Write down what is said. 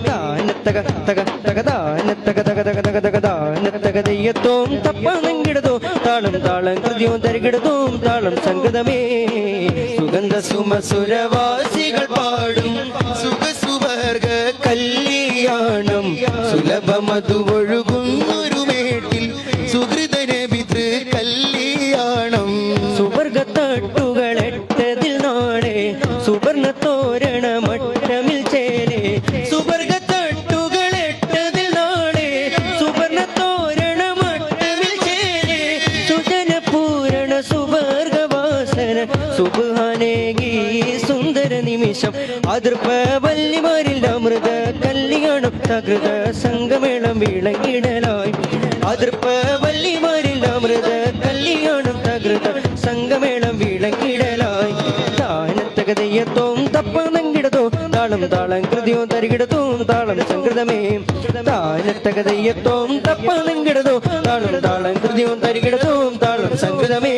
താനത്തക തക തക താനത്തക തക തക തക തക താനത്തക തെയ്യത്തോം തപ്പനങ്കിടതോ താളം താളം കൃതിയോ തരികിടതോം താളം സംഗതമേ സുഗന്ധ സുമസുരവാസികൾ പാടും സുഖസുവർഗ കല്യാണം സുലഭമതു ഒഴുകുന്നൊരു മേട്ടിൽ സുഹൃതനെ പിതൃ കല്യാണം സുവർഗത്തട്ടുകൾ എട്ടതിൽ നാളെ സുവർണ തോരണ മട്ടമിൽ ചേരെ സുവർഗത്തട്ടുകൾ എട്ടതിൽ നാളെ സുവർണ തോരണ മട്ടമിൽ ചേരെ സുജന പൂരണ സുവർഗവാസന സുബാനേകി സുന്ദര നിമിഷം അതിർപ്പ വല്ലിമാരിൽ അമൃത കല്യാണം സകൃത സംഗമേളം വിളങ്ങിടലായി അതിർപ്പ വല്ലിമാരിൽ അമൃത കല്യാണം സകൃത സംഗമേളം വിളങ്ങിടലായി താനത്തക തെയ്യത്തോം തപ്പനങ്കിടതോ താളം താളം കൃതിയോ തരികിടത്തോം താളം സംകൃതമേ താനത്തക തെയ്യത്തോം തപ്പനങ്കിടതോ താളം താളം കൃതിയോ തരികിടത്തോം താളം സംകൃതമേ